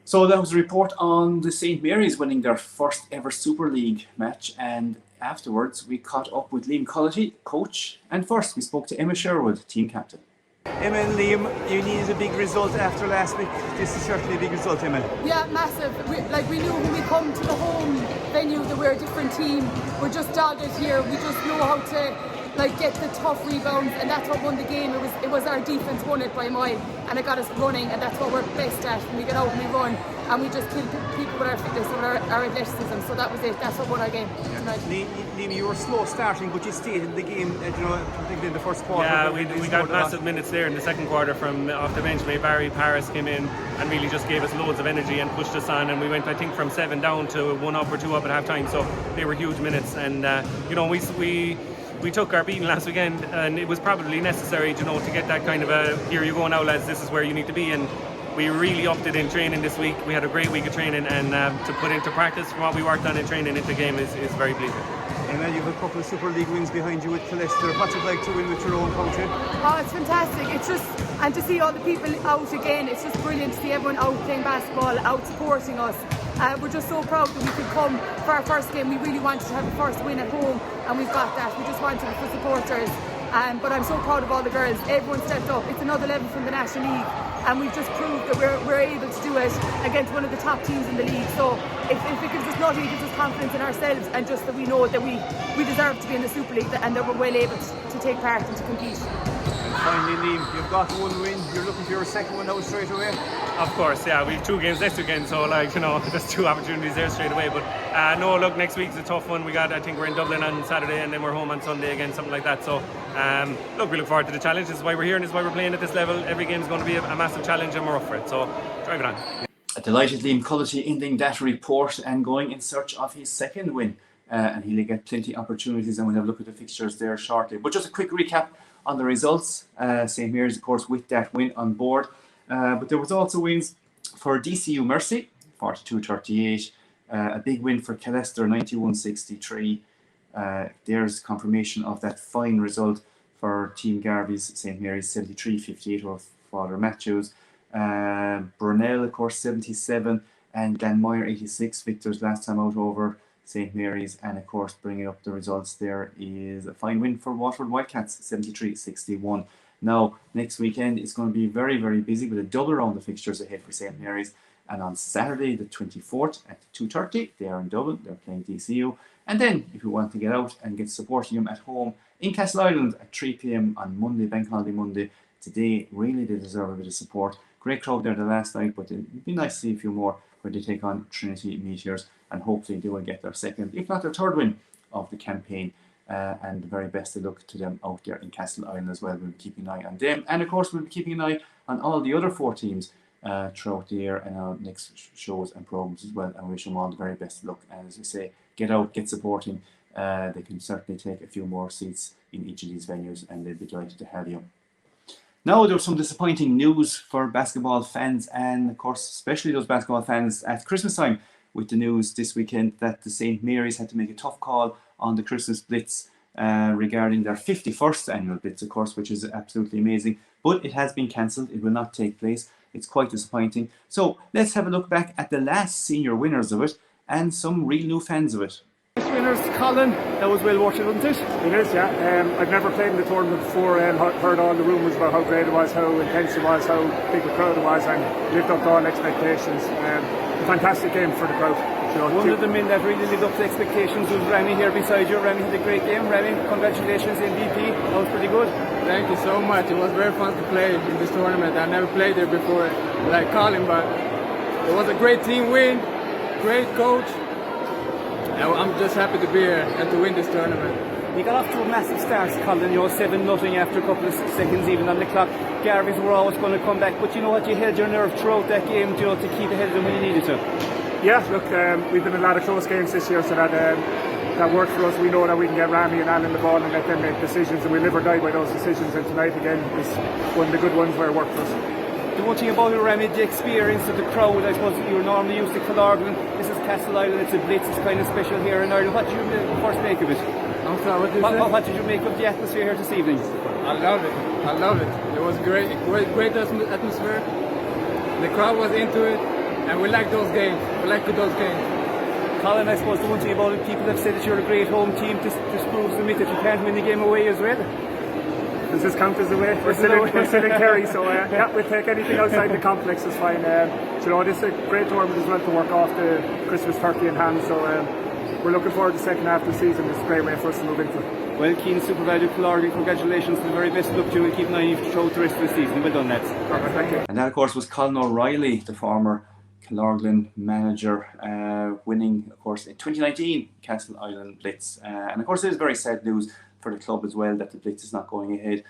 So that was a report on the St. Mary's winning their first ever Super League match, and afterwards we caught up with Liam Cullity, coach, and first we spoke to Emma Sherwood, team captain. Emma and Liam, you needed a big result after last week. This is certainly a big result, Emma. Yeah, massive. We knew when we come to the home venue that we're a different team. We're just dogged here. We just know how to get the tough rebounds, and that's what won the game. It was our defense won it by a mile, and it got us running, and that's what we're best at. And we get out and we run, and we just kill people with our fitness, and with our athleticism. So that was it. That's what won our game tonight. Liam, you were slow starting, but you stayed in the game, particularly in the first quarter. Yeah, we got massive minutes there in the second quarter from off the bench. Barry Paris came in and really just gave us loads of energy and pushed us on, and we went, I think, from 7 down to 1 up or 2 up at half time. So they were huge minutes, and we took our beating last weekend, and it was probably necessary, to get that kind of a, here you go now lads, this is where you need to be. And we really upped it in training this week. We had a great week of training, and to put into practice from what we worked on in training into game is very pleasing. And then you have a couple of Super League wins behind you with Leicester. What's it like to win with your own country? Oh, it's fantastic. It's just, and to see all the people out again, it's just brilliant to see everyone out playing basketball, out supporting us. We're just so proud that we could come for our first game. We really wanted to have the first win at home, and we've got that. We just wanted it for supporters. But I'm so proud of all the girls. Everyone stepped up. It's another level from the National League, and we've just proved that we're able to do it against one of the top teams in the league. So if it gives us nothing, it gives us confidence in ourselves, and just that we know that we deserve to be in the Super League, and that we're well able to take part and to compete. Finally, Liam, you've got 1 win. You're looking for your second one now straight away. Of course, yeah. We have 2 games next weekend, so there's 2 opportunities there straight away. But no, look, next week's a tough one. I think we're in Dublin on Saturday, and then we're home on Sunday again, something like that. So look, we look forward to the challenge. This is why we're here, and this is why we're playing at this level. Every game is going to be a massive challenge, and we're up for it. So drive it on. Delighted Liam Cullity ending that report and going in search of his second win. And he'll get plenty of opportunities, and we'll have a look at the fixtures there shortly. But just a quick recap on the results. St. Mary's, of course, with that win on board. But there was also wins for DCU Mercy, 42-38. A big win for Leicester, 91-63. There's confirmation of that fine result for Team Garvey's St. Mary's, 73-58 over Father Matthews. Brunel, of course, 77. And Glenmire, 86. Victors last time out over St. Mary's. And of course, bringing up the results there is a fine win for Waterford Wildcats, 73-61. Now, next weekend is going to be very, very busy with a double round of fixtures ahead for St. Mary's. And on Saturday, the 24th at 2:30, they are in Dublin. They're playing DCU. And then, if you want to get out and get supporting them at home in Castleisland at 3 p.m. on Monday, Bank Holiday Monday, today, really they deserve a bit of support. Great crowd there the last night, but it'd be nice to see a few more when they take on Trinity Meteors, and hopefully they will get their second, if not their third win of the campaign. And the very best of luck to them out there in Castleisland as well. We'll be keeping an eye on them, and of course we'll be keeping an eye on all the other 4 teams throughout the year and our next shows and programs as well, and wish them all the very best of luck. And as we say, get out, get supporting. They can certainly take a few more seats in each of these venues, and they'll be delighted to have you. Now, there was some disappointing news for basketball fans, and of course especially those basketball fans at Christmas time, with the news this weekend that the St. Mary's had to make a tough call on the Christmas Blitz regarding their 51st annual Blitz, of course, which is absolutely amazing. But it has been cancelled. It will not take place. It's quite disappointing. So let's have a look back at the last senior winners of it and some real new fans of it. Winners, Colin, that was well worth it, wasn't it? It is, yeah. I've never played in the tournament before and heard all the rumours about how great it was, how intense it was, how big a crowd it was, and lived up to all expectations. A fantastic game for the crowd. One of the men that really lived up to expectations was Remy here beside you. Remy had a great game. Remy, congratulations, MVP. That was pretty good. Thank you so much. It was very fun to play in this tournament. I never played there before, like Colin, but it was a great team win, great coach. I'm just happy to be here and to win this tournament. You got off to a massive start, Colin. 7-0 after a couple of seconds even on the clock. Garveys were always going to come back, but you know what? You held your nerve throughout that game, to keep ahead of them when you needed to. Yeah, look, we've been in a lot of close games this year, so that worked for us. We know that we can get Ramy and Alan the ball and let them make decisions, and we live or die by those decisions. And tonight again is one of the good ones where it worked for us. The one thing about it, Remy, the experience of the crowd. I suppose you're normally used to Killorglin. This is Castleisland. It's a blitz. It's kind of special here in Ireland. What did you first make of it? I'm sorry, what did you say? What did you make of the atmosphere here this evening? I love it. It was great atmosphere. The crowd was into it, and we like those games. Colin, I suppose the one thing about it, people have said that you're a great home team. This proves to me that you can't win the game away as well. Does this count as away? We're still in Kerry, so yeah, we'll take anything outside the complex is fine. This is a great tournament as well to work off the Christmas turkey in hand, so we're looking forward to the second half of the season. It's a great way for us to move into it. Well, Keen, super value, Killorglin, congratulations, the very best of luck to you, and keep an eye on you throughout the rest of the season. Well done, lads. Perfect, thank you. And that, of course, was Colin O'Reilly, the former Killorglin manager, winning, of course, in 2019 Castleisland Blitz. And of course, it is very sad news for the club as well that the Blitz is not going ahead.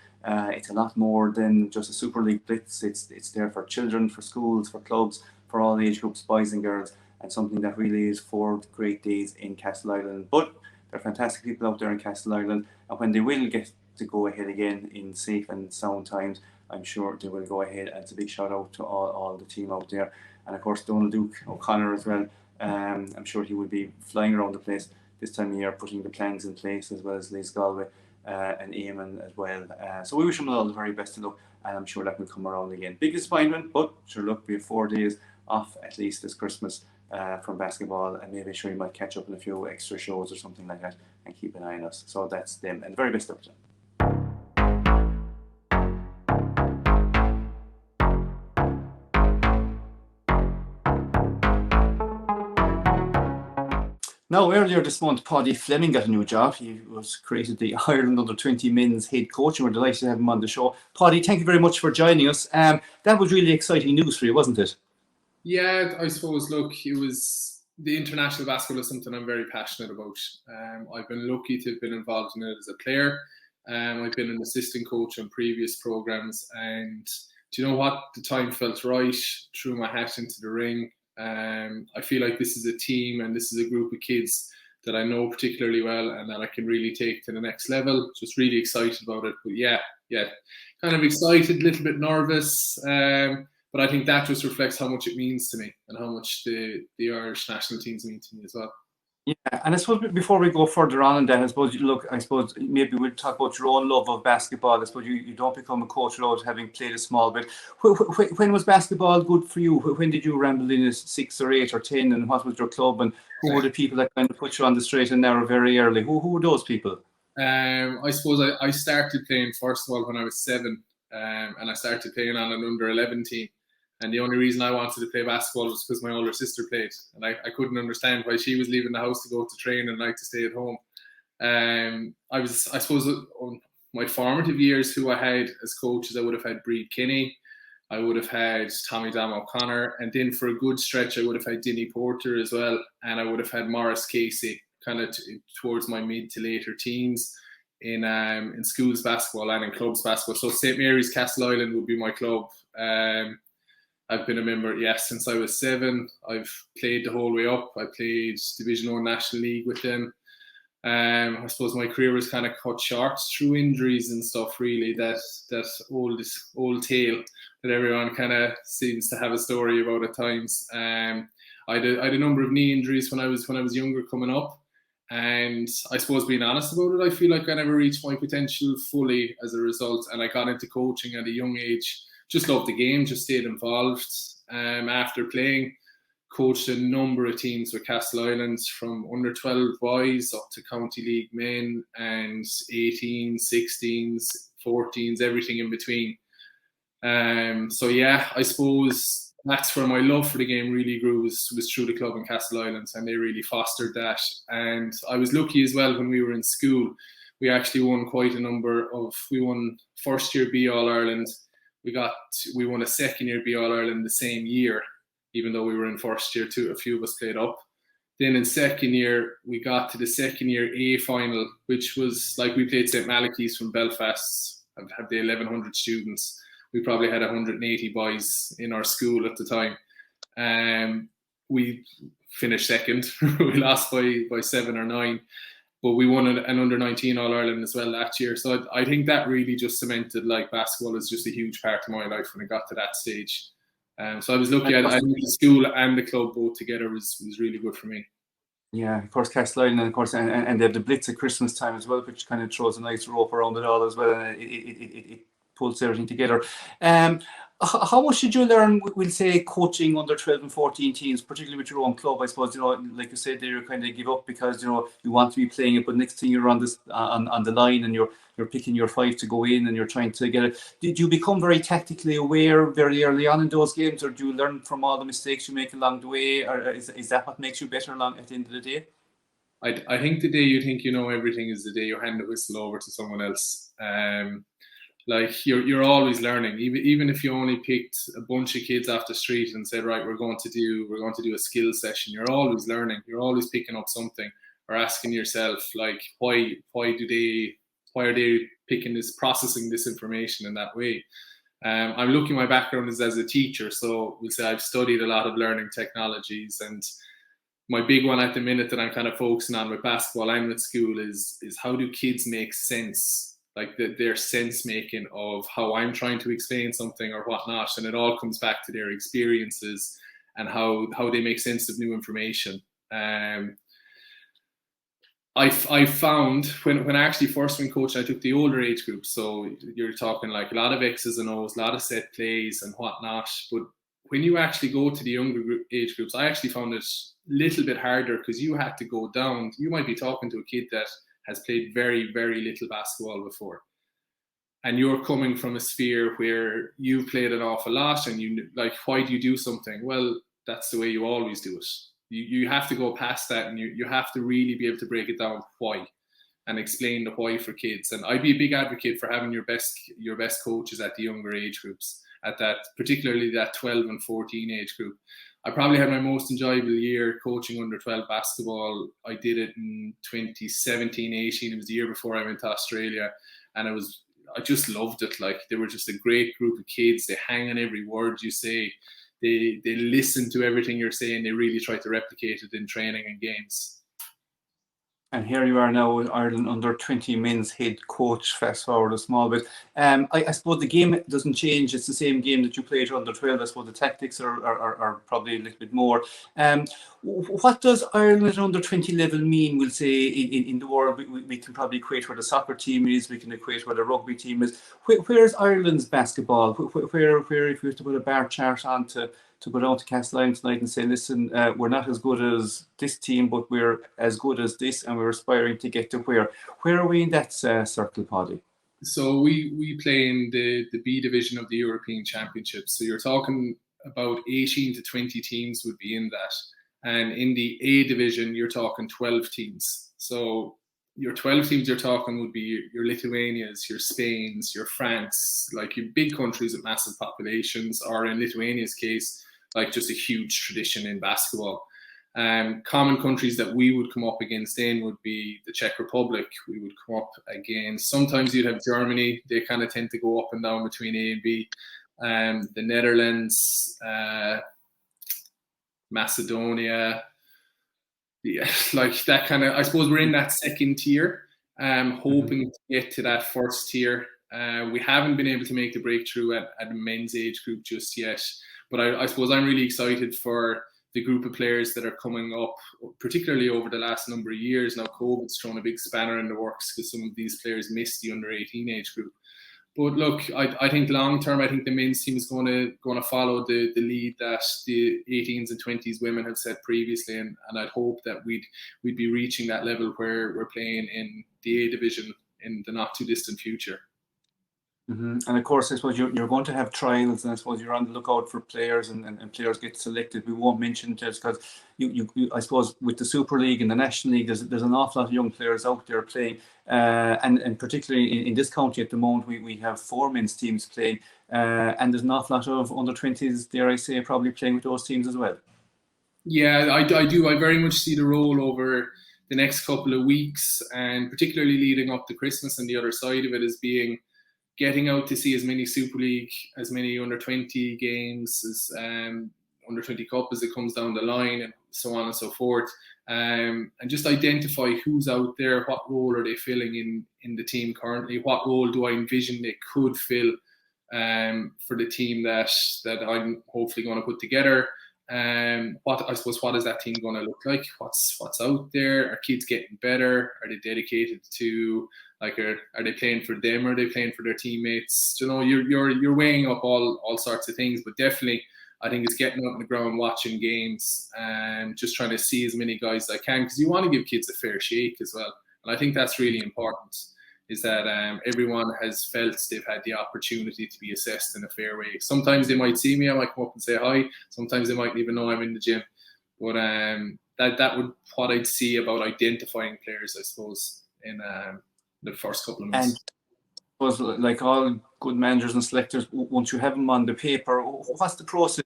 It's a lot more than just a Super League Blitz. It's there for children, for schools, for clubs, for all age groups, boys and girls, and something that really is for great days in Castleisland. But there are fantastic people out there in Castleisland, and when they will get to go ahead again in safe and sound times, I'm sure they will go ahead. And it's a big shout out to all the team out there. And of course, Donald Duke O'Connor as well. I'm sure he will be flying around the place this time of year, putting the plans in place, as well as Liz Galway and Eamon as well. So we wish him all the very best of luck, and I'm sure that will come around again. Big disappointment, but sure, look, we have 4 days off at least this Christmas from basketball, and maybe sure you might catch up in a few extra shows or something like that, and keep an eye on us. So that's them, and the very best of them. Now, earlier this month, Paudie Fleming got a new job. He was created the Ireland Under-20 men's head coach, and we're delighted to have him on the show. Paudie, thank you very much for joining us. That was really exciting news for you, wasn't it? Yeah, I suppose, look, it was the international basketball is something I'm very passionate about. I've been lucky to have been involved in it as a player. I've been an assistant coach on previous programs, and do you know what? The time felt right, threw my hat into the ring. I feel like this is a team and this is a group of kids that I know particularly well and that I can really take to the next level. Just really excited about it. But yeah, kind of excited, a little bit nervous. But I think that just reflects how much it means to me and how much the Irish national teams mean to me as well. Yeah, and I suppose before we go further on in that, I suppose maybe we'll talk about your own love of basketball. I suppose you don't become a coach without having played a small bit. When was basketball good for you? When did you ramble in as 6 or 8 or 10, and what was your club, and who were the people that kind of put you on the straight and narrow very early? Who were those people? I suppose I started playing first of all when I was 7, and I started playing on an under-11 team. And the only reason I wanted to play basketball was because my older sister played. And I couldn't understand why she was leaving the house to go to train and I to stay at home. I suppose, my formative years, who I had as coaches, I would have had Breed Kinney. I would have had Tommy Dam O'Connor. And then for a good stretch, I would have had Dinny Porter as well. And I would have had Morris Casey kind of towards my mid to later teens in schools basketball and in clubs basketball. So St. Mary's Castleisland would be my club. I've been a member, since I was 7. I've played the whole way up. I played Division 1 National League with them. I suppose my career was kind of cut short through injuries and stuff, really, that old tale that everyone kind of seems to have a story about at times. I had a number of knee injuries when I was younger coming up. And I suppose, being honest about it, I feel like I never reached my potential fully as a result. And I got into coaching at a young age. Just loved the game, just stayed involved. After playing, coached a number of teams with Castleisland, from under 12 boys up to county league men and 18s, 16s, 14s, everything in between. So yeah, I suppose that's where my love for the game really grew, was through the club in Castleisland, and they really fostered that. And I was lucky as well when we were in school. We actually won quite a number we won first year B All Ireland. We won a second year B All Ireland the same year, even though we were in first year too. A few of us played up. Then in second year, we got to the second year A final, which was like, we played St. Malachy's from Belfast. Have the 1,100 students. We probably had 180 boys in our school at the time. We finished second. We lost by 7 or 9. But we won an under-19 All-Ireland as well that year. So I think that really just cemented, like, basketball is just a huge part of my life when it got to that stage. So I was lucky. I think the school and the club both together was really good for me. Yeah, of course, Castleisland, and of course, and they have the Blitz at Christmas time as well, which kind of throws a nice rope around it all as well, and it pulls everything together. How much did you learn, we'll say, coaching under 12 and 14 teams, particularly with your own club? I suppose, like you said, you kind of give up because, you want to be playing it, but next thing you're on the line and you're picking your 5 to go in and you're trying to get it. Did you become very tactically aware very early on in those games, or do you learn from all the mistakes you make along the way, or is that what makes you better along at the end of the day? I think the day you think you know everything is the day you hand the whistle over to someone else. Like you're always learning, even if you only picked a bunch of kids off the street and said, right, we're going to do a skill session. You're always learning. You're always picking up something, or asking yourself, like, why are they processing this information in that way? I'm looking, my background is as a teacher, so we'll say I've studied a lot of learning technologies, and my big one at the minute that I'm kind of focusing on with basketball and with school is how do kids make sense, like their sense making of how I'm trying to explain something or whatnot, and it all comes back to their experiences and how they make sense of new information. I found when I actually first went coaching, I took the older age group, so you're talking like a lot of X's and O's, a lot of set plays and whatnot. But when you actually go to the younger age groups, I actually found it a little bit harder, because you had to go down. You might be talking to a kid that has played very, very little basketball before, and you're coming from a sphere where you've played an awful lot, and you like, why do you do something? Well, that's the way you always do it. You have to go past that, and you have to really be able to break it down why, and explain the why for kids. And I'd be a big advocate for having your best coaches at the younger age groups, at that, particularly that 12 and 14 age group. I probably had my most enjoyable year coaching under 12 basketball. I did it in 2017-18. It was the year before I went to Australia, and I just loved it. Like, they were just a great group of kids. They hang on every word you say. They listen to everything you're saying. They really try to replicate it in training and games. And here you are now with Ireland under 20 men's head coach. Fast forward a small bit. I suppose the game doesn't change. It's the same game that you played under 12. I suppose the tactics are probably a little bit more. What does Ireland at under 20 level mean? We'll say in the world, we can probably equate where the soccer team is. We can equate where the rugby team is. Where's Ireland's basketball? Where if you have to put a bar chart on to go down to Castleisland tonight and say, listen, we're not as good as this team, but we're as good as this, and we're aspiring to get to where? Where are we in that circle, Paudie? So we play in the B division of the European Championships. So you're talking about 18 to 20 teams would be in that. And in the A division, you're talking 12 teams. So your 12 teams you're talking would be your Lithuanias, your Spains, your France, like your big countries with massive populations, or in Lithuania's case, like just a huge tradition in basketball. Common countries that we would come up against then would be the Czech Republic. We would come up against, sometimes you'd have Germany. They kind of tend to go up and down between A and B. The Netherlands, Macedonia, yeah, like that kind of, I suppose we're in that second tier, hoping to get to that first tier. We haven't been able to make the breakthrough at a men's age group just yet. But I suppose I'm really excited for the group of players that are coming up, particularly over the last number of years. Now, COVID's thrown a big spanner in the works because some of these players missed the under 18 age group. But look, I think long term, I think the men's team is going to follow the lead that the 18s and 20s women have set previously, and I'd hope that we'd be reaching that level where we're playing in the A division in the not too distant future. Mm-hmm. And of course, I suppose you're going to have trials, and I suppose you're on the lookout for players, and players get selected. We won't mention this because you I suppose with the Super League and the National League, there's an awful lot of young players out there playing, and particularly in this county at the moment, we have 4 men's teams playing, and there's an awful lot of under 20s, dare I say, probably playing with those teams as well. Yeah, I do. I very much see the role over the next couple of weeks, and particularly leading up to Christmas, and the other side of it is being getting out to see as many Super League, as many under 20 games, as under 20 Cup as it comes down the line, and so on and so forth, and just identify who's out there, what role are they filling in the team currently, what role do I envision they could fill for the team that I'm hopefully going to put together. What is that team going to look like? What's out there? Are kids getting better? Are they dedicated to, like, are they playing for them? Or are they playing for their teammates? You know, you're weighing up all sorts of things, but definitely I think it's getting out on the ground, watching games, and just trying to see as many guys as I can, because you want to give kids a fair shake as well. And I think that's really important, is that everyone has felt they've had the opportunity to be assessed in a fair way. Sometimes they might see me, I might come up and say hi. Sometimes they mightn't even know I'm in the gym. But that would what I'd see about identifying players, I suppose, in the first couple of months. Was like all good managers and selectors, once you have them on the paper, what's the process?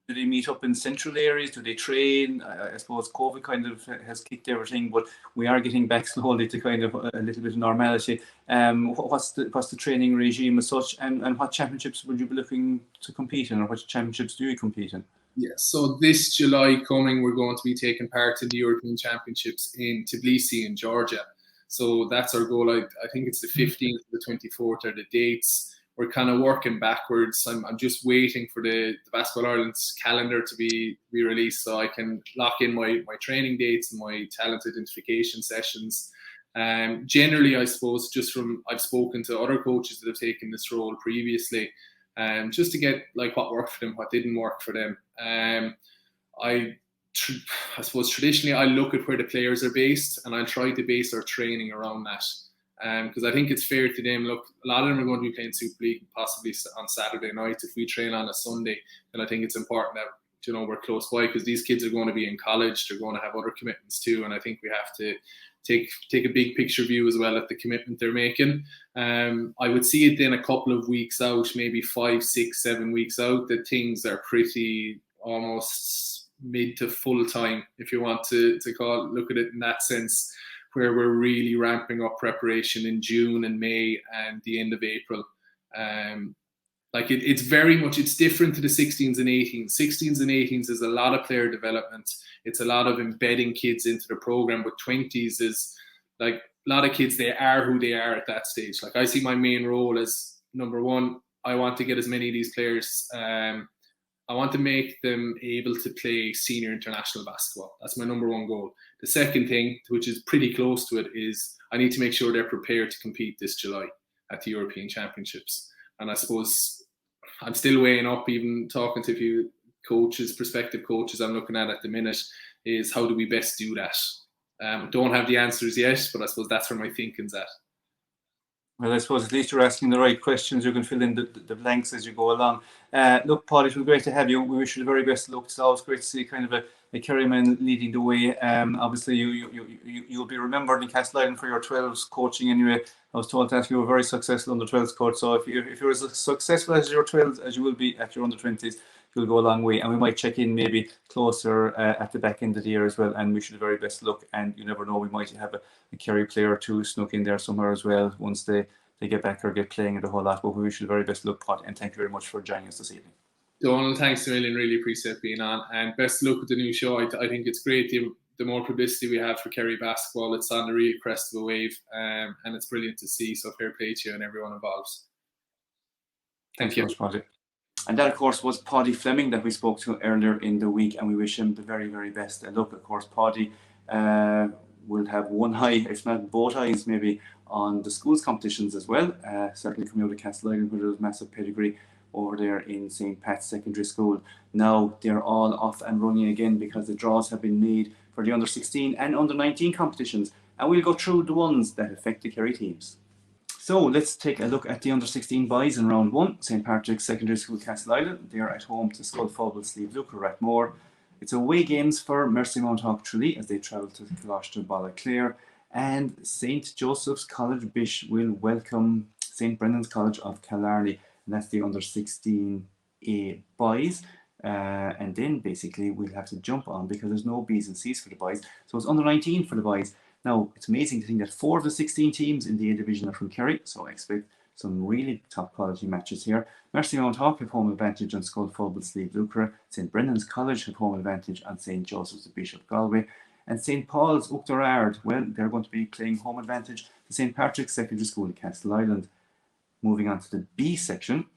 Do they meet up in central areas? Do they train? I suppose COVID kind of has kicked everything, but we are getting back slowly to kind of a little bit of normality. What's the training regime as such, and what championships would you be looking to compete in, or what championships do you compete in? Yeah, so this July coming, we're going to be taking part in the European Championships in Tbilisi in Georgia. So that's our goal. I think it's the 15th to the 24th are the dates. We're kind of working backwards. I'm just waiting for the Basketball Ireland's calendar to be released so I can lock in my training dates and my talent identification sessions. Generally, I suppose, just from I've spoken to other coaches that have taken this role previously, just to get like what worked for them, what didn't work for them. I suppose traditionally I look at where the players are based and I try to base our training around that. Because I think it's fair to them. Look, a lot of them are going to be playing Superleague possibly on Saturday night. If we train on a Sunday, then I think it's important that we're close by, because these kids are going to be in college. They're going to have other commitments too, and I think we have to take a big picture view as well at the commitment they're making. I would see it then a couple of weeks out, maybe 5, 6, 7 weeks out, that things are pretty almost mid to full time, if you want to look at it in that sense, where we're really ramping up preparation in June and May and the end of April. It's very much, it's different to the 16s and 18s. 16s and 18s is a lot of player development. It's a lot of embedding kids into the program, but 20s is like a lot of kids, they are who they are at that stage. Like I see my main role as, number one, I want to get as many of these players, I want to make them able to play senior international basketball. That's my number one goal. The second thing, which is pretty close to it, is I need to make sure they're prepared to compete this July at the European Championships. And I suppose I'm still weighing up, even talking to a few coaches, prospective coaches I'm looking at the minute, is how do we best do that? Don't have the answers yet, but I suppose that's where my thinking's at. Well, I suppose at least you're asking the right questions. You can fill in the blanks as you go along. Look, Paudie, it was great to have you. We wish you the very best of luck. It's always great to see kind of a Kerry man leading the way. Obviously, you'll be remembered in Castleisland for your 12s coaching anyway. I was told that you were very successful under 12s coach. So if you're as successful as your 12s as you will be at your under 20s, you'll go a long way. And we might check in maybe closer at the back end of the year as well. And wish you the very best of luck. And you never know, we might have a Kerry player or two snuck in there somewhere as well once they get back or get playing it a whole lot. But we wish you the very best of luck, Paudie, and thank you very much for joining us this evening. Donald, thanks a million. Really appreciate being on, and best of luck with the new show. I think it's great. The more publicity we have for Kerry basketball, it's on the real crest of a wave, and it's brilliant to see. So fair play to you and everyone involved. Thank you. Thanks so much, Paudie. And that, of course, was Paudie Fleming that we spoke to earlier in the week, and we wish him the very, very best. And look, of course, Paudie will have one eye, if not both eyes, maybe on the schools competitions as well. Certainly coming out of Castleisland, where there's massive pedigree over there in St. Pat's Secondary School. Now they're all off and running again because the draws have been made for the under 16 and under 19 competitions, and we'll go through the ones that affect the Kerry teams. So let's take a look at the under 16 boys in round 1. St. Patrick's Secondary School, Castleisland. They're at home to Skullfobble Slieve Luca Rathmore. It's away games for Mercy Mount Hawk Tralee as they travel to Colostra Ballaclare, and St. Joseph's College Bish will welcome St. Brendan's College of Killarney, and that's the under 16A boys. And then basically we'll have to jump on because there's no B's and C's for the boys, so it's under 19 for the boys. Now it's amazing to think that 4 of the 16 teams in the A division are from Kerry, so I expect some really top quality matches here. Mercy Mount Hawk have home advantage on Skullfobble Slieve Luca. St. Brendan's College have home advantage on St. Joseph's the Bishop Galway. And St. Paul's Uachtarard, well, they're going to be playing home advantage to St. Patrick's Secondary School in Castleisland. Moving on to the B section,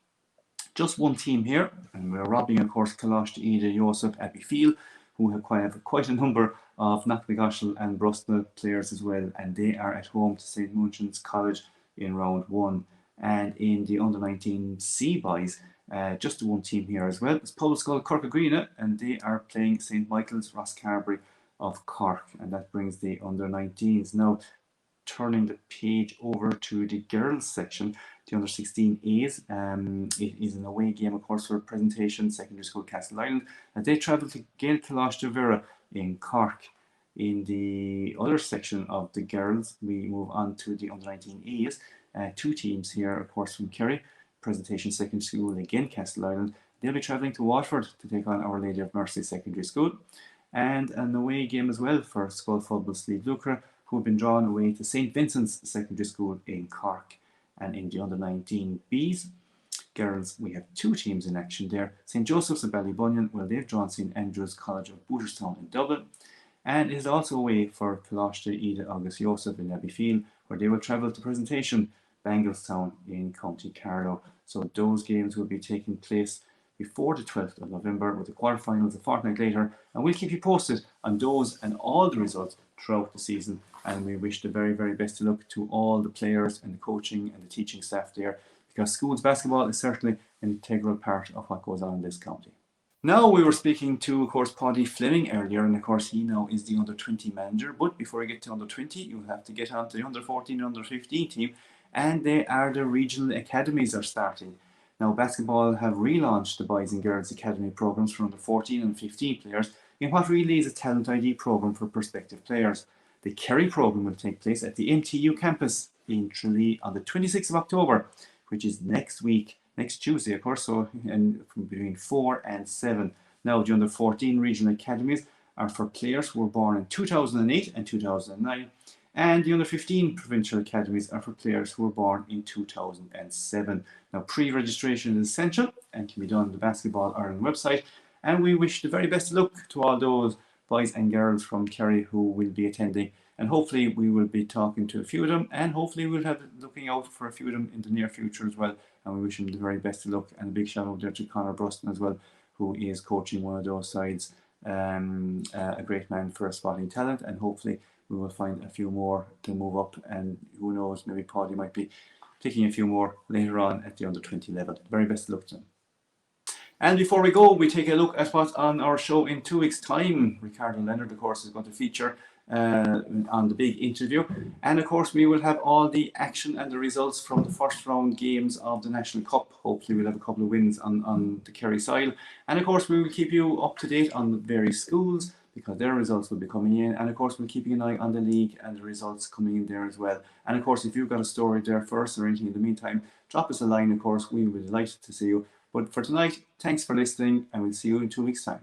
just one team here, and we're robbing, of course, Cougars Joseph Abbeyfield, who have quite a number of Knocknagoshel and Brusna players as well, and they are at home to St. Munchin's College in round 1. And in the under 19 C boys, just one team here as well. It's Public School Corkagreena, and they are playing St. Michael's Rosscarbery of Cork, and that brings the under 19s. Now, turning the page over to the girls section, the under 16As, it is an away game, of course, for Presentation Secondary School Castleisland, and they travel to Gael Kalash Vera in Cork. In the other section of the girls, we move on to the under 19As. two teams here, of course, from Kerry, Presentation Secondary School, again Castleisland. They'll be travelling to Waterford to take on Our Lady of Mercy Secondary School. And an away game as well for Skull Football Sleeve Lucre, who have been drawn away to St Vincent's Secondary School in Cork. And in the under-19 Bs, girls, we have two teams in action there. St Joseph's of Ballybunion, well, they've drawn St Andrews College of Booterstown in Dublin. And it is also away for Coláiste Ida August Joseph in Abbeyfield, where they will travel to Presentation Banglestown in County Carlow. So those games will be taking place before the 12th of November, with the quarterfinals a fortnight later, and we'll keep you posted on those and all the results throughout the season. And we wish the very, very best of luck to all the players and the coaching and the teaching staff there, because schools basketball is certainly an integral part of what goes on in this county. Now, we were speaking to, of course, Paudie Fleming earlier, and of course he now is the under-20 manager. But before we get to under-20, you'll have to get on to the under-14 and under-15 team, and they are the regional academies are starting. Now, basketball have relaunched the Boys and Girls Academy programs for under 14 and 15 players in what really is a talent ID program for prospective players. The Kerry program will take place at the MTU campus in Tralee on the 26th of October, which is next week, next Tuesday, of course, so and from between 4 and 7. Now, the under 14 regional academies are for players who were born in 2008 and 2009. And the under 15 provincial academies are for players who were born in 2007. Now, pre-registration is essential and can be done on the Basketball Ireland website. And we wish the very best of luck to all those boys and girls from Kerry who will be attending. And hopefully we will be talking to a few of them, and hopefully we'll have looking out for a few of them in the near future as well. And we wish them the very best of luck, and a big shout out there to Conor Bruston as well, who is coaching one of those sides. A great man for spotting talent, and hopefully we will find a few more to move up, and who knows, maybe Paudie might be picking a few more later on at the under-20 level. Very best of luck to them. And before we go, we take a look at what's on our show in 2 weeks' time. Ricardo Leonard, of course, is going to feature on the big interview. And of course, we will have all the action and the results from the first round games of the National Cup. Hopefully, we'll have a couple of wins on the Kerry side. And of course, we will keep you up to date on the various schools, because their results will be coming in. And of course, we're keeping an eye on the league and the results coming in there as well. And of course, if you've got a story there first or anything in the meantime, drop us a line, of course. We would be delighted to see you. But for tonight, thanks for listening, and we'll see you in 2 weeks' time.